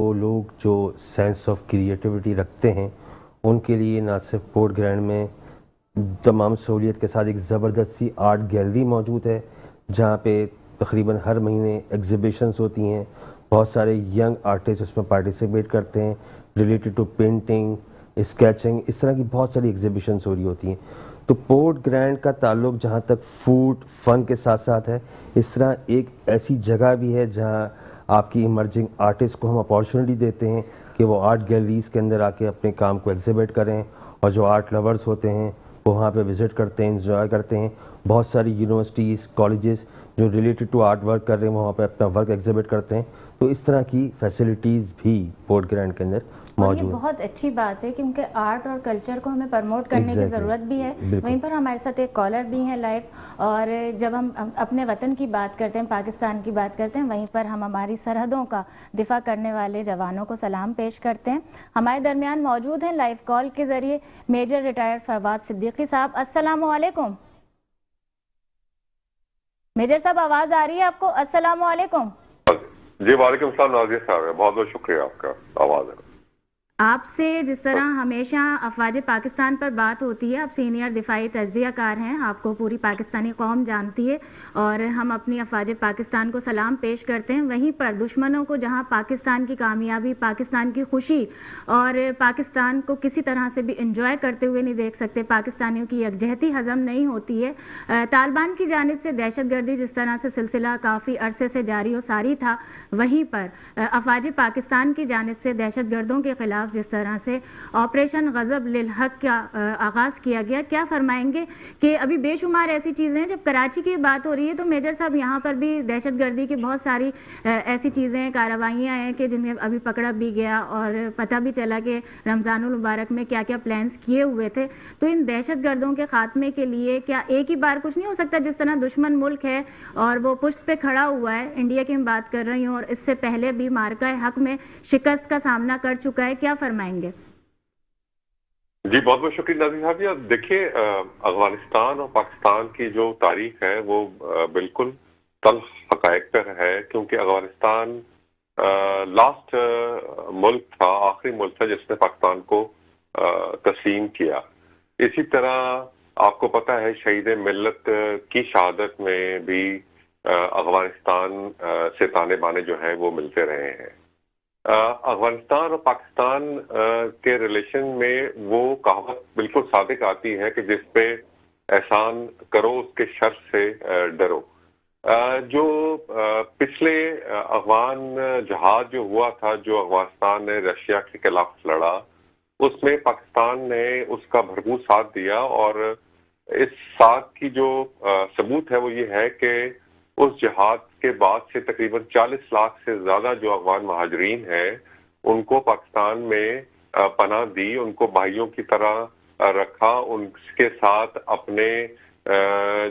वो लोग जो सेंस ऑफ क्रिएटिविटी रखते हैं उनके लिए ना सिर्फ पोर्ट ग्रैंड में तमाम सहूलियत के साथ एक ज़बरदस्त सी आर्ट गैलरी मौजूद है जहाँ पे तकरीबन हर महीने एग्ज़िबिशंस होती हैं। बहुत सारे यंग आर्टिस्ट उसमें पार्टिसिपेट करते हैं रिलेटेड टू पेंटिंग, स्केचिंग, इस तरह की बहुत सारी एग्ज़िबिशंस हो रही होती हैं। तो पोर्ट ग्रैंड का ताल्लुक जहाँ तक फूड फन के साथ साथ है, इस तरह एक ऐसी जगह भी है जहाँ आपकी इमर्जिंग आर्टिस्ट को हम अपॉर्चुनिटी देते हैं कि वो आर्ट गैलरीज़ के अंदर आके अपने काम को एग्जिबिट करें, और जो आर्ट लवर्स होते हैं वो वहाँ पे विज़िट करते हैं, इंजॉय करते हैं। बहुत सारी यूनिवर्सिटीज़, कॉलेजेस जो रिलेटेड टू आर्ट वर्क कर रहे हैं वहाँ पे अपना वर्क एग्जिबिट करते हैं। तो इस तरह की फैसिलिटीज़ भी पोर्ट ग्रैंड के अंदर और ये मौजूद है। बहुत अच्छी बात है क्योंकि आर्ट और कल्चर को हमें प्रमोट करने की ज़रूरत भी है। वहीं पर हमारे साथ एक कॉलर भी हैं लाइव, और जब हम अपने वतन की बात करते हैं, पाकिस्तान की बात करते हैं, वहीं पर हम हमारी सरहदों का दिफा करने वाले जवानों को सलाम पेश करते हैं। हमारे दरमियान मौजूद हैं लाइव कॉल के ज़रिए मेजर रिटायर्ड फवाद सिद्दीकी साहब। अस्सलाम वालेकुम मेजर साहब, आवाज़ आ रही है आपको? अस्सलाम वालेकुम। जी वालेकुम सलाम नाज़िर साहब, बहुत बहुत शुक्रिया, आपका आवाज़ है। आपसे जिस तरह हमेशा अफवाज पाकिस्तान पर बात होती है, आप सीनियर दिफाई तज्ज़ियाकार हैं, आपको पूरी पाकिस्तानी कौम जानती है, और हम अपनी अफवाज पाकिस्तान को सलाम पेश करते हैं। वहीं पर दुश्मनों को जहां पाकिस्तान की कामयाबी, पाकिस्तान की खुशी और पाकिस्तान को किसी तरह से भी इंजॉय करते हुए नहीं देख सकते, पाकिस्तानियों की यकजहती हज़म नहीं होती है। तालिबान की जानिब से दहशतगर्दी जिस तरह से सिलसिला काफ़ी अरसे से जारी और सारी था, वहीं पर अफवाज पाकिस्तान की जानिब से दहशतगर्दों के खिलाफ जिस तरह से ऑपरेशन गज़ब लिल हक का आगाज़ किया गया, क्या फरमाएंगे कि अभी बेशुमार ऐसी चीज़ें हैं। जब कराची की बात हो रही है तो मेजर साहब यहाँ पर भी दहशतगर्दी की बहुत सारी ऐसी चीज़ें, कार्रवाइयाँ हैं कि जिन्हें अभी पकड़ा भी गया और पता भी चला कि रमज़ानुल मुबारक में क्या क्या प्लान्स किए हुए थे। तो इन दहशतगर्दों के खात्मे के लिए क्या एक ही बार कुछ नहीं हो सकता? जिस तरह दुश्मन मुल्क है और वो पुश्त पे खड़ा हुआ है, इंडिया की मैं बात कर रही हूँ, और इससे पहले भी मार्का हक में शिकस्त का सामना कर चुका है, क्या फरमाएंगे? जी बहुत बहुत शुक्रिया नाज़िर साहब। देखिए, अफगानिस्तान और पाकिस्तान की जो तारीख है वो बिल्कुल तल्ख हकायक पर है, क्योंकि अफगानिस्तान लास्ट मुल्क था, आखिरी मुल्क था जिसने पाकिस्तान को तस्लीम किया। इसी तरह आपको पता है शहीद मिल्लत की शहादत में भी अफगानिस्तान से ताने बाने जो हैं वो मिलते रहे हैं। अफगानिस्तान और पाकिस्तान के रिलेशन में वो कहावत बिल्कुल सादिक आती है कि जिस पे एहसान करो उसके शर से डरो। जो पिछले अफगान जहाज जो हुआ था, जो अफगानिस्तान ने रशिया के खिलाफ लड़ा, उसमें पाकिस्तान ने उसका भरपूर साथ दिया, और इस साथ की जो सबूत है वो ये है कि उस जहाज के बाद से तकरीबन 40 लाख से ज्यादा जो अफगान महाजरीन हैं उनको पाकिस्तान में पनाह दी, उनको भाइयों की तरह रखा, उनके साथ अपने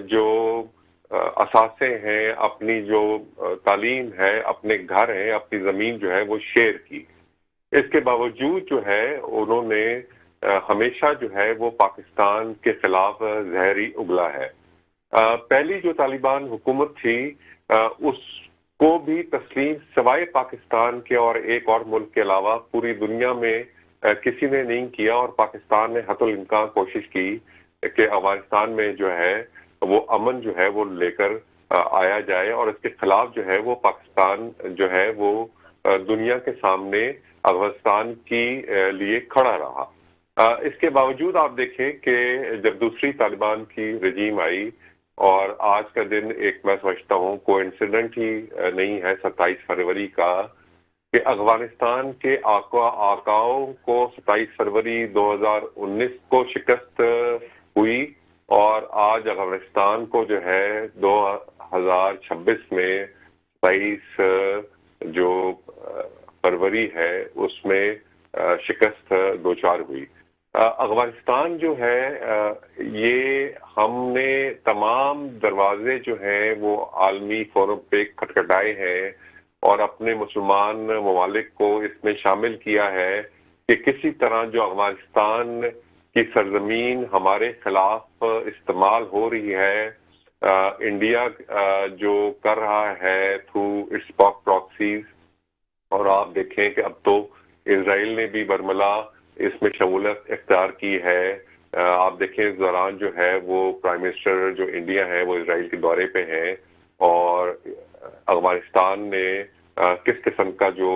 जो असासे हैं, अपनी जो तालीम है, अपने घर हैं, अपनी जमीन जो है वो शेयर की। इसके बावजूद जो है उन्होंने हमेशा जो है वो पाकिस्तान के खिलाफ जहरी उगला है। पहली जो तालिबान हुकूमत थी उसको भी तस्लीम सवाए पाकिस्तान के और एक और मुल्क के अलावा पूरी दुनिया में किसी ने नहीं किया, और पाकिस्तान ने हतुल इम्कान कोशिश की कि अफगानिस्तान में जो है वो अमन जो है वो लेकर आया जाए, और इसके खिलाफ जो है वो पाकिस्तान जो है वो दुनिया के सामने अफगानिस्तान की लिए खड़ा रहा। इसके बावजूद आप देखें कि जब दूसरी तालिबान की रजीम आई, और आज का दिन एक मैं समझता हूँ कोइंसिडेंट ही नहीं है 27 फरवरी का, कि अफगानिस्तान के आकाओं को 27 फरवरी 2019 को शिकस्त हुई, और आज अफगानिस्तान को जो है 2026 में 27 जो फरवरी है उसमें शिकस्त दो चार हुई। अफगानिस्तान जो है ये हमने तमाम दरवाजे जो हैं वो आलमी फोरम पे खटखटाए हैं, और अपने मुसलमान ममालिक को इसमें शामिल किया है कि किसी तरह जो अफगानिस्तान की सरजमीन हमारे खिलाफ इस्तेमाल हो रही है, इंडिया जो कर रहा है थ्रू इट्स प्रॉक्सीज, और आप देखें कि अब तो इसराइल ने भी बरमला इसमें शमूलियत इख्तियार की है। आप देखें इस दौरान जो है वो प्राइम मिनिस्टर जो इंडिया है वो इसराइल के दौरे पे हैं और अफगानिस्तान ने किस किस्म का जो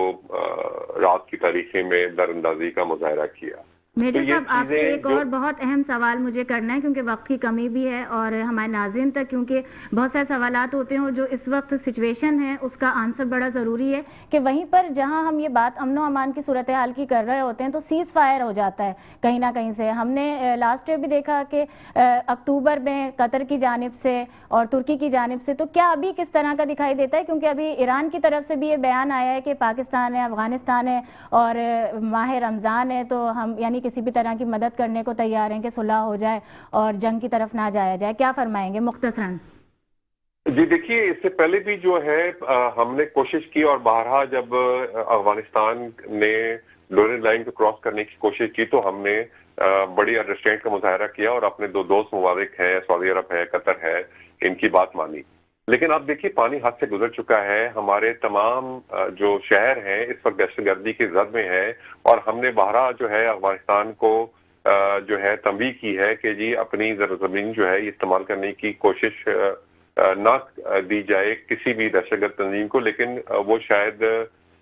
रात की तारीखें में दरअंदाजी का मुजाहरा किया। मेजर तो ये साहब, आपसे चीजें एक जो और बहुत अहम सवाल मुझे करना है क्योंकि वक्त की कमी भी है और हमारे नाज़रीन तक, क्योंकि बहुत सारे सवालात होते हैं और जो इस वक्त सिचुएशन है उसका आंसर बड़ा ज़रूरी है कि वहीं पर जहां हम ये बात अमन व अमान की सूरत हाल की कर रहे होते हैं तो सीज़ फायर हो जाता है कहीं ना कहीं से। हमने लास्ट ईयर भी देखा कि अक्टूबर में कतर की जानिब से और तुर्की की जानिब से, तो क्या अभी किस तरह का दिखाई देता है? क्योंकि अभी ईरान की तरफ से भी ये बयान आया है कि पाकिस्तान है, अफगानिस्तान है और माह रमज़ान है तो हम यानी किसी भी तरह की मदद करने को तैयार हैं कि सुलह हो जाए और जंग की तरफ ना जाया जाए। क्या फरमाएंगे मुख्तसरन? जी देखिए, इससे पहले भी जो है हमने कोशिश की और बहरहाल जब अफगानिस्तान ने डोरेंट लाइन को क्रॉस करने की कोशिश की तो हमने बड़ी रिस्ट्रेंट का मुजाहरा किया और अपने दो दोस्त मुबारक हैं, सऊदी अरब है, कतर है, इनकी बात मानी। लेकिन आप देखिए पानी हाथ से गुजर चुका है। हमारे तमाम जो शहर हैं इस वक्त दहशतगर्दी की जद में है और हमने बहरहाल जो है अफगानिस्तान को जो है तंबीह की है कि जी अपनी ज़मीन जो है इस्तेमाल करने की कोशिश ना दी जाए किसी भी दहशतगर्द तंजीम को, लेकिन वो शायद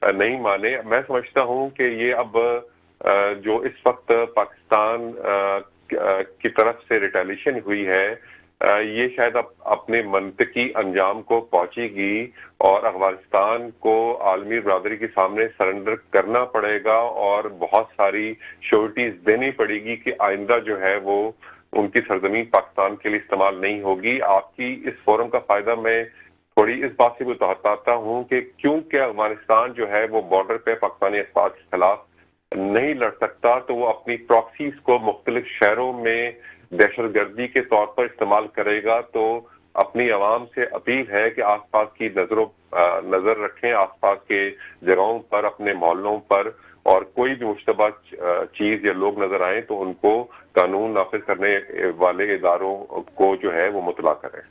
नहीं माने। मैं समझता हूँ कि ये अब जो इस वक्त पाकिस्तान की तरफ से रिटेलिएशन हुई है ये शायद अपने मंतकी अंजाम को पहुंचेगी और अफगानिस्तान को आलमी बरादरी के सामने सरेंडर करना पड़ेगा और बहुत सारी श्योरिटीज देनी पड़ेगी कि आइंदा जो है वो उनकी सरजमीन पाकिस्तान के लिए इस्तेमाल नहीं होगी। आपकी इस फोरम का फायदा मैं थोड़ी इस बात से भी बताता हूँ कि क्योंकि अफगानिस्तान जो है वो बॉर्डर पे पाकिस्तानी अफवाज के खिलाफ नहीं लड़ सकता तो वो अपनी प्रॉक्सीज को मुख्तलिफ शहरों में दहशतगर्दी के तौर पर इस्तेमाल करेगा। तो अपनी आवाम से अपील है कि आसपास की नजर रखें, आसपास के जगहों पर, अपने मोहल्लों पर, और कोई भी मुश्तबा चीज या लोग नजर आए तो उनको कानून नाफिज करने वाले इदारों को जो है वो मुतला करें।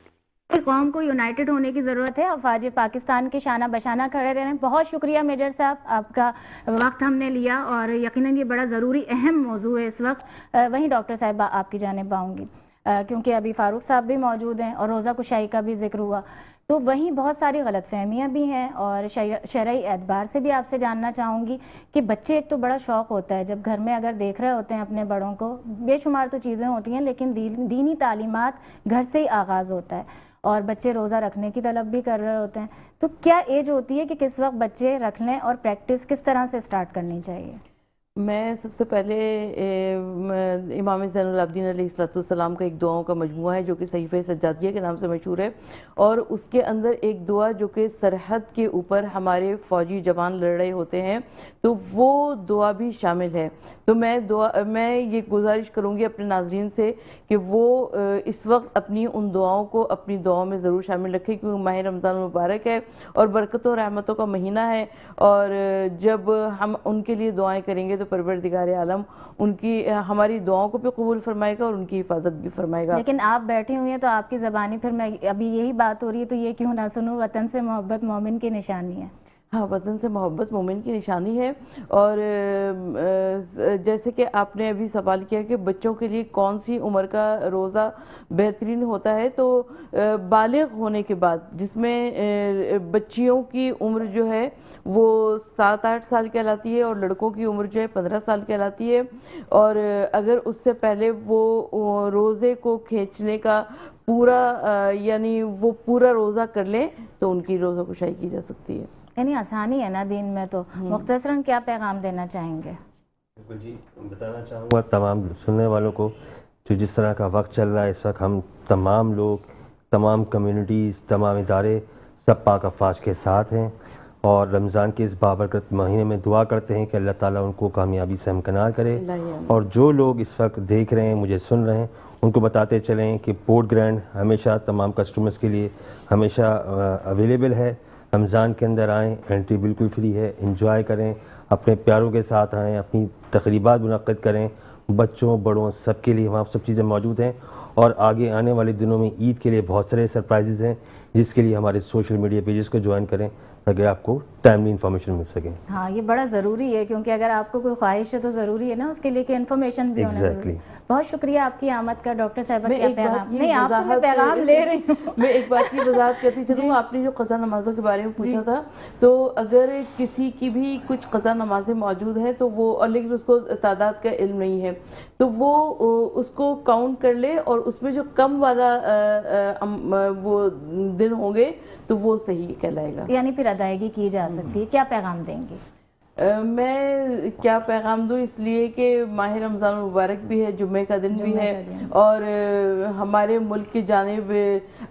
कौम को यूनाइटेड होने की ज़रूरत है, अफवाज पाकिस्तान के शाना बशाना खड़े रहने। बहुत शुक्रिया मेजर साहब, आपका वक्त हमने लिया और यकीनन ये बड़ा ज़रूरी अहम मौजू है इस वक्त। वहीं डॉक्टर साहिबा आपकी जानिब आऊँगी क्योंकि अभी फ़ारूक साहब भी मौजूद हैं और रोज़ा कुशाई का भी जिक्र हुआ, तो वहीं बहुत सारी गलतफहमियाँ भी हैं और शरई एतबार से भी आपसे जानना चाहूँगी कि बच्चे, एक तो बड़ा शौक़ होता है जब घर में अगर देख रहे होते हैं अपने बड़ों को, बेशुमार तो चीज़ें होती हैं लेकिन दीनी तालीमात घर से ही आगाज़ होता है और बच्चे रोज़ा रखने की तलब भी कर रहे होते हैं, तो क्या एज होती है कि किस वक्त बच्चे रख लें और प्रैक्टिस किस तरह से स्टार्ट करनी चाहिए? मैं सबसे पहले इमाम ज़ैनुल आबिदीन अलैहिस्सलाम का एक दुआओं का मजमूआ है जो कि सहीफ़े सज्जादिया के नाम से मशहूर है और उसके अंदर एक दुआ जो कि सरहद के ऊपर हमारे फ़ौजी जवान लड़ रहे होते हैं तो वो दुआ भी शामिल है। तो मैं ये गुजारिश करूँगी अपने नाज़रीन से कि वो इस वक्त अपनी उन दुआओं को अपनी दुआओं में ज़रूर शामिल रखें क्योंकि माह रमज़ान मुबारक है और बरकतों और रहमतों का महीना है और जब हम उनके लिए दुआएँ करेंगे तो परवरदिगार आलम उनकी हमारी दुआओं को भी कबूल फरमाएगा और उनकी हिफाजत भी फरमाएगा। लेकिन आप बैठी हुई हैं तो आपकी ज़बानी फिर मैं अभी यही बात हो रही है तो ये क्यों ना सुनूं, वतन से मोहब्बत मोमिन की निशानी है। हाँ, वतन से मोहब्बत मोमिन की निशानी है। और जैसे कि आपने अभी सवाल किया कि बच्चों के लिए कौन सी उम्र का रोज़ा बेहतरीन होता है, तो बालिग होने के बाद, जिसमें बच्चियों की उम्र जो है वो 7-8 साल कहलाती है और लड़कों की उम्र जो है 15 साल कहलाती है। और अगर उससे पहले वो रोज़े को खींचने का पूरा यानी वो पूरा रोज़ा कर लें तो उनकी रोज़ा कुशाई की जा सकती है। यानी आसानी है ना दीन में। तो मुख्तसरन क्या पैगाम देना चाहेंगे? बिल्कुल जी, बताना चाहूँगा तमाम सुनने वालों को जो जिस तरह का वक्त चल रहा है इस वक्त, हम तमाम लोग, तमाम कम्युनिटीज़, तमाम इदारे सब पाक अफवाज के साथ हैं और रमज़ान के इस बाबरकत महीने में दुआ करते हैं कि अल्लाह ताला उनको कामयाबी से हमकिनार करे। और जो लोग इस वक्त देख रहे हैं, मुझे सुन रहे हैं, उनको बताते चलें कि पोर्ट ग्रैंड हमेशा तमाम कस्टमर्स के लिए हमेशा अवेलेबल है। रमज़ान के अंदर आएँ, एंट्री बिल्कुल फ्री है, इंजॉय करें, अपने प्यारों के साथ आएँ, अपनी तकरीबात मुनक़्क़िद करें, बच्चों बड़ों सब के लिए वहाँ सब चीज़ें मौजूद हैं। और आगे आने वाले दिनों में ईद के लिए बहुत सारे सरप्राइजेज़ हैं जिसके लिए हमारे सोशल मीडिया पेजेस को ज्वाइन करें ताकि आपको टाइमली इंफॉर्मेशन मिल सके। हाँ, ये बड़ा ज़रूरी है, क्योंकि अगर आपको कोई ख्वाहिश है तो ज़रूरी है ना उसके लिए कि इन्फॉर्मेशन भी होना ज़रूरी है। बहुत शुक्रिया आपकी आमद का डॉक्टर साहब। क्या पैगाम? नहीं, आपसे मैं पैगाम ले रही हूँ। मैं एक बात की वजाहत करती चलूँ। आपने जो क़ज़ा नमाज़ों के बारे में पूछा था, तो अगर किसी की भी कुछ क़ज़ा नमाज़ें मौजूद हैं तो वो, और लेकिन उसको तादाद का इल्म नहीं है, तो वो उसको काउंट कर ले और उसमें जो कम वाला वो दिन होंगे तो वो सही कहलाएगा, यानी फिर अदायगी की जा सकती है। क्या पैगाम देंगे? मैं क्या पैगाम दूँ, इसलिए कि माह रमज़ान मुबारक भी है, जुम्मे का दिन भी है, और हमारे मुल्क की जानिब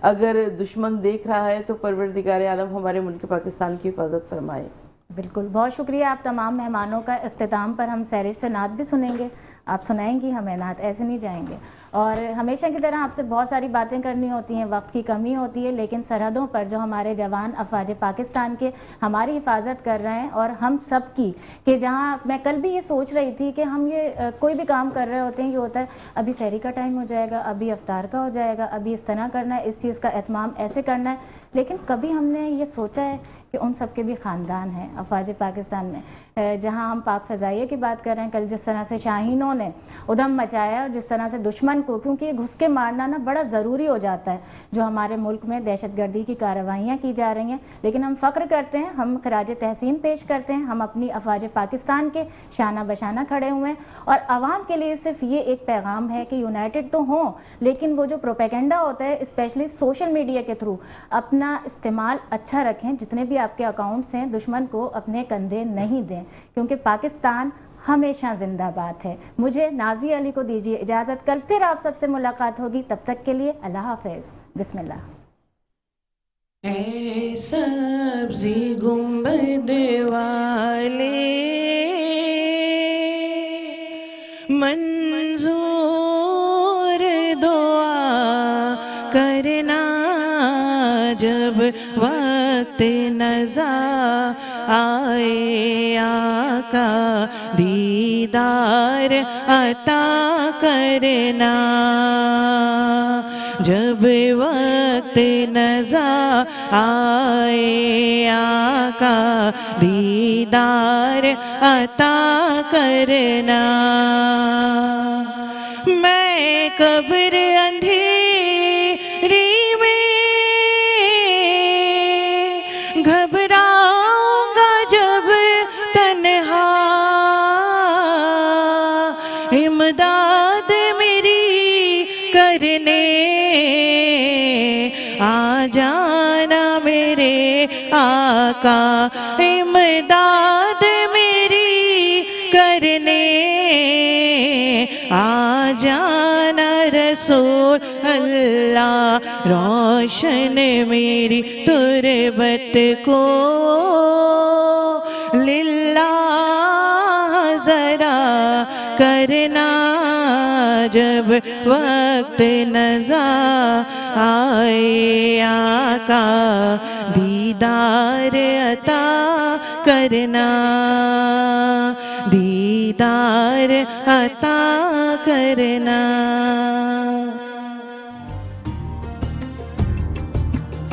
अगर दुश्मन देख रहा है तो परवरदिगार आलम हमारे मुल्क पाकिस्तान की हिफाजत फरमाए। बिल्कुल, बहुत शुक्रिया आप तमाम मेहमानों का। इख्तिताम पर हम सैरिश से नात भी सुनेंगे, आप सुनाएंगी हमें नात, ऐसे नहीं जाएंगे। और हमेशा की तरह आपसे बहुत सारी बातें करनी होती हैं, वक्त की कमी होती है, लेकिन सरहदों पर जो हमारे जवान अफवाज पाकिस्तान के हमारी हिफाजत कर रहे हैं, और हम सब की, कि जहाँ मैं कल भी ये सोच रही थी कि हम ये कोई भी काम कर रहे होते हैं, ये होता है अभी सहरी का टाइम हो जाएगा, अभी अफ्तार का हो जाएगा, अभी इस तरह करना है, इस चीज़ का एहतमाम ऐसे करना है, लेकिन कभी हमने ये सोचा है कि उन सब के भी ख़ानदान हैं अफवाज पाकिस्तान में। जहां हम पाक फ़ज़ाइया की बात कर रहे हैं, कल जिस तरह से शाहीनों ने उधम मचाया और जिस तरह से दुश्मन को, क्योंकि ये घुस के मारना ना बड़ा ज़रूरी हो जाता है, जो हमारे मुल्क में दहशतगर्दी की कार्रवाइयाँ की जा रही हैं, लेकिन हम फ़ख्र करते हैं, हम खराज तहसीन पेश करते हैं, हम अपनी अफवाज पाकिस्तान के शाना बशाना खड़े हुए हैं। और आवाम के लिए सिर्फ ये एक पैगाम है कि यूनाइटेड तो हों, लेकिन वो जो प्रोपेगेंडा होता है स्पेशली सोशल मीडिया के थ्रू, अपना इस्तेमाल अच्छा रखें। जितने भी आपके अकाउंट्स हैं, दुश्मन को अपने कंधे नहीं दें, क्योंकि पाकिस्तान हमेशा जिंदाबाद है। मुझे नाज़ी अली को दीजिए इजाज़त, कल फिर आप सबसे मुलाकात होगी, तब तक के लिए अल्लाह हाफ़िज़। बिस्मिल्लाह। ऐ सब्ज़ी गुंबद वाले मंजूर दुआ करना, जब वक्त नज़ा आए आका दीदार अता करना, जब वक्त नज़ा आए आका दीदार अता करना। मैं कब्र अंधेरी में घबराऊंगा जब तन्हा, इमदाद मेरी करने आ जाना मेरे आका, इमदाद मेरी करने आ जाना रसूल अल्लाह, रोशन मेरी तुरबत को लिल्लाह ज़रा करना, जब वक्त नज़ा आए आका दीदार अता करना, दीदार अता करना।